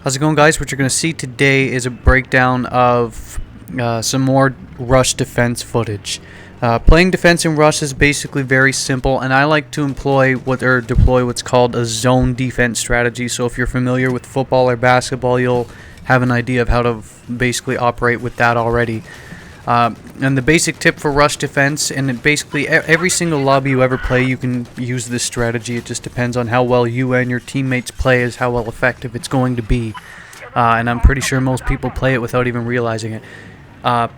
How's it going, guys? What you're going to see today is a breakdown of some more rush defense footage. Playing defense in rush is basically very simple, and I like to deploy what's called a zone defense strategy. So if you're familiar with football or basketball, you'll have an idea of how to basically operate with that already. And the basic tip for rush defense, and basically every single lobby you ever play, you can use this strategy. It just depends on how well you and your teammates play is how well effective it's going to be. And I'm pretty sure most people play it without even realizing it. The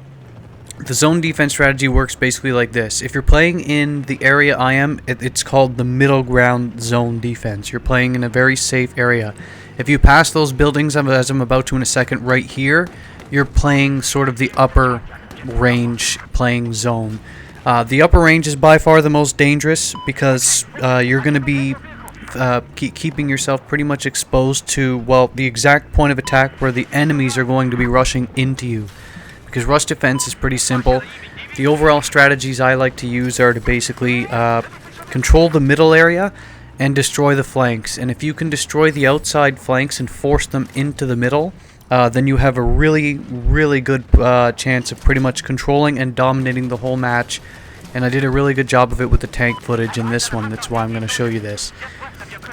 zone defense strategy works basically like this. If you're playing in the area I am, it's called the middle ground zone defense. You're playing in a very safe area. If you pass those buildings, as I'm about to in a second right here, you're playing sort of the upper range playing zone. The upper range is by far the most dangerous because you're going to be keeping yourself pretty much exposed to, well, the exact point of attack where the enemies are going to be rushing into you. Because rush defense is pretty simple. The overall strategies I like to use are to basically control the middle area and destroy the flanks. And if you can destroy the outside flanks and force them into the middle, then you have a really good chance of pretty much controlling and dominating the whole match. And I did a really good job of it with the tank footage in this one. That's why I'm going to show you this.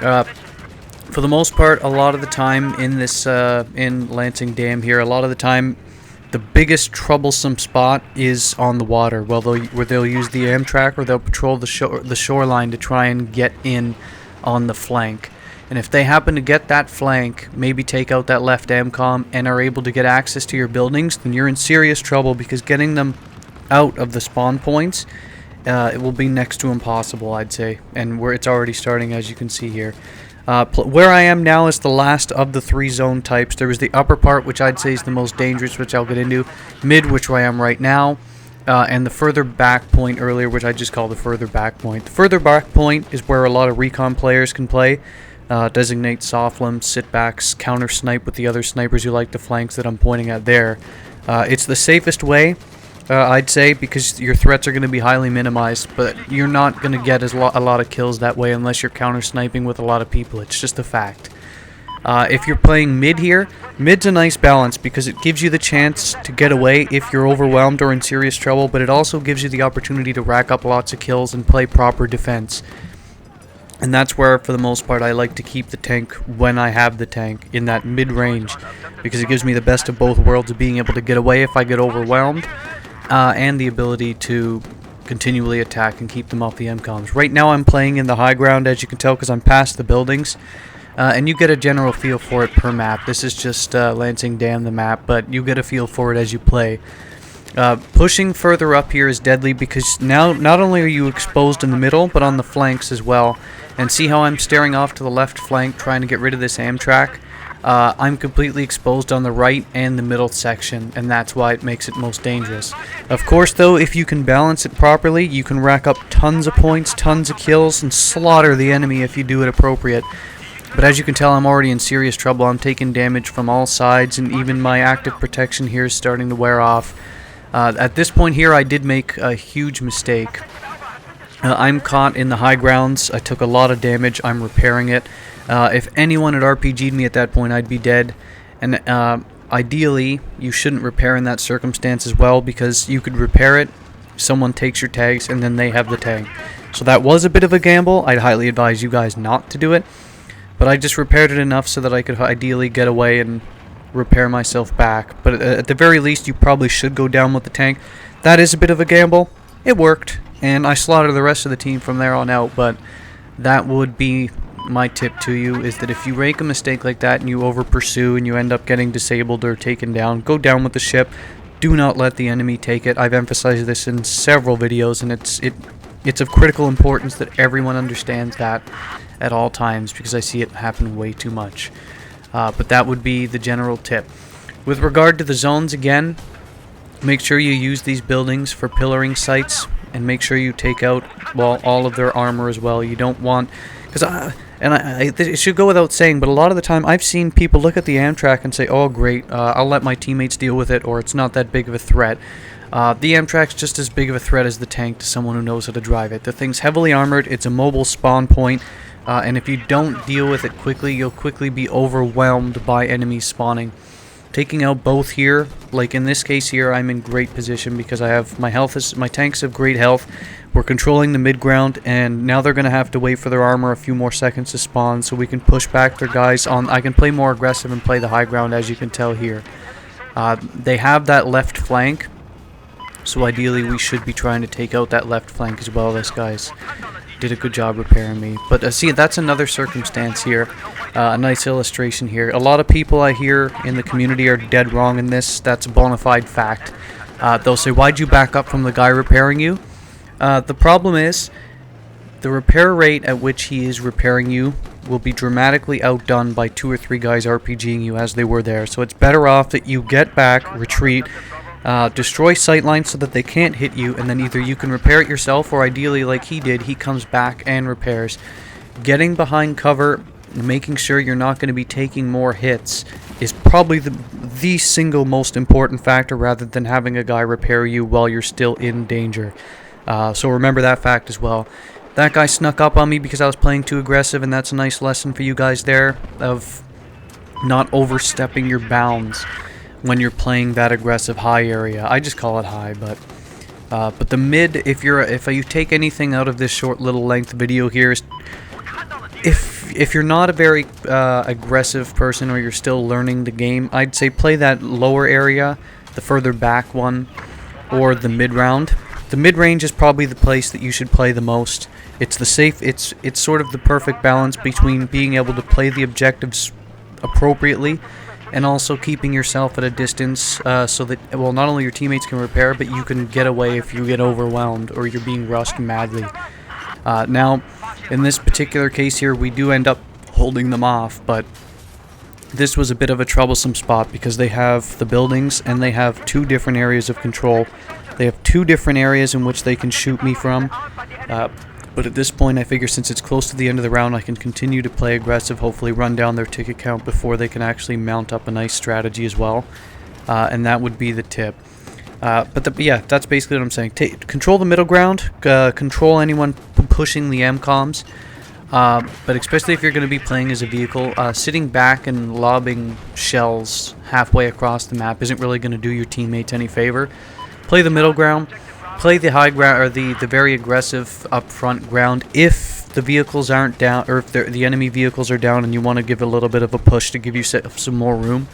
For the most part, a lot of the time in this in Lansing Dam here, a lot of the time the biggest troublesome spot is on the water. Well, they'll use the Amtrak, or they'll patrol the shoreline to try and get in on the flank. And if they happen to get that flank, maybe take out that left AMCOM, and are able to get access to your buildings, then you're in serious trouble, because getting them out of the spawn points, it will be next to impossible, I'd say. And it's already starting, as you can see here. Where I am now is the last of the three zone types. There was the upper part, which I'd say is the most dangerous, which I'll get into. Mid, which I am right now. And the further back point earlier, which I just call the further back point. The further back point is where a lot of recon players can play. Designate soft limbs, sit-backs, counter-snipe with the other snipers who like the flanks that I'm pointing at there. It's the safest way, I'd say, because your threats are going to be highly minimized, but you're not going to get a lot of kills that way unless you're counter-sniping with a lot of people. It's just a fact. If you're playing mid here, mid's a nice balance because it gives you the chance to get away if you're overwhelmed or in serious trouble, but it also gives you the opportunity to rack up lots of kills and play proper defense. And that's where, for the most part, I like to keep the tank when I have the tank in that mid-range, because it gives me the best of both worlds of being able to get away if I get overwhelmed, and the ability to continually attack and keep them off the MCOMs. Right now I'm playing in the high ground, as you can tell, because I'm past the buildings, and you get a general feel for it per map. This is just Lansing Dam, the map, but you get a feel for it as you play. Pushing further up here is deadly because now not only are you exposed in the middle, but on the flanks as well. And see how I'm staring off to the left flank trying to get rid of this Amtrak? I'm completely exposed on the right and the middle section, and that's why it makes it most dangerous. Of course, though, if you can balance it properly, you can rack up tons of points, tons of kills, and slaughter the enemy if you do it appropriate. But as you can tell, I'm already in serious trouble. I'm taking damage from all sides, and even my active protection here is starting to wear off. At this point here, I did make a huge mistake. I'm caught in the high grounds. I took a lot of damage. I'm repairing it. If anyone had RPG'd me at that point, I'd be dead. And ideally, you shouldn't repair in that circumstance as well, because you could repair it, someone takes your tags, and then they have the tag. So that was a bit of a gamble. I'd highly advise you guys not to do it. But I just repaired it enough so that I could ideally get away and repair myself back. But at the very least, you probably should go down with the tank. That is a bit of a gamble. It worked, and I slaughtered the rest of the team from there on out, but that would be my tip to you, is that if you make a mistake like that and you over pursue and you end up getting disabled or taken down, go down with the ship. Do not let the enemy take it. I've emphasized this in several videos, and it's of critical importance that everyone understands that at all times, because I see it happen way too much. But that would be the general tip. With regard to the zones, again, make sure you use these buildings for pillaring sites, and make sure you take out, well, all of their armor as well. You don't want, because it should go without saying, but a lot of the time I've seen people look at the Amtrak and say, oh great, I'll let my teammates deal with it, or it's not that big of a threat. The Amtrak's just as big of a threat as the tank to someone who knows how to drive it. The thing's heavily armored, it's a mobile spawn point. and if you don't deal with it quickly, you'll quickly be overwhelmed by enemies spawning. Taking out both here, like in this case here, I'm in great position because I have my tanks have great health. We're controlling the mid ground, and now they're gonna have to wait for their armor a few more seconds to spawn, so we can push back their guys on. I can play more aggressive and play the high ground, as you can tell here. They have that left flank, so ideally we should be trying to take out that left flank as well. This guy's did a good job repairing me. But see, that's another circumstance here. A nice illustration here. A lot of people I hear in the community are dead wrong in this. That's a bona fide fact. They'll say, why'd you back up from the guy repairing you? The problem is, the repair rate at which he is repairing you will be dramatically outdone by 2 or 3 guys RPGing you as they were there. So it's better off that you get back, retreat, destroy sightlines so that they can't hit you, and then either you can repair it yourself, or ideally like he did, he comes back and repairs. Getting behind cover, making sure you're not going to be taking more hits is probably the single most important factor, rather than having a guy repair you while you're still in danger. So remember that fact as well. That guy snuck up on me because I was playing too aggressive, and that's a nice lesson for you guys there of not overstepping your bounds when you're playing that aggressive high area. I just call it high, but the mid, if you take anything out of this short little length video here, is if you're not a very aggressive person, or you're still learning the game, I'd say play that lower area, the further back one, or the mid round. The mid range is probably the place that you should play the most. It's it's sort of the perfect balance between being able to play the objectives appropriately and also keeping yourself at a distance, so that, well, not only your teammates can repair, but you can get away if you get overwhelmed or you're being rushed madly. Now, in this particular case here, we do end up holding them off, but this was a bit of a troublesome spot because they have the buildings and they have 2 different areas of control. They have 2 different areas in which they can shoot me from. But at this point, I figure since it's close to the end of the round, I can continue to play aggressive, hopefully run down their ticket count before they can actually mount up a nice strategy as well. And that would be the tip. Yeah, that's basically what I'm saying. Control the middle ground, control anyone pushing the MCOMs. But especially if you're going to be playing as a vehicle, sitting back and lobbing shells halfway across the map isn't really going to do your teammates any favor. Play the middle ground. Play the high ground, or the very aggressive upfront ground if the vehicles aren't down, or if the enemy vehicles are down and you want to give a little bit of a push to give you some more room.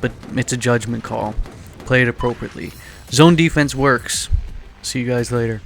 But it's a judgment call. Play it appropriately. Zone defense works. See you guys later.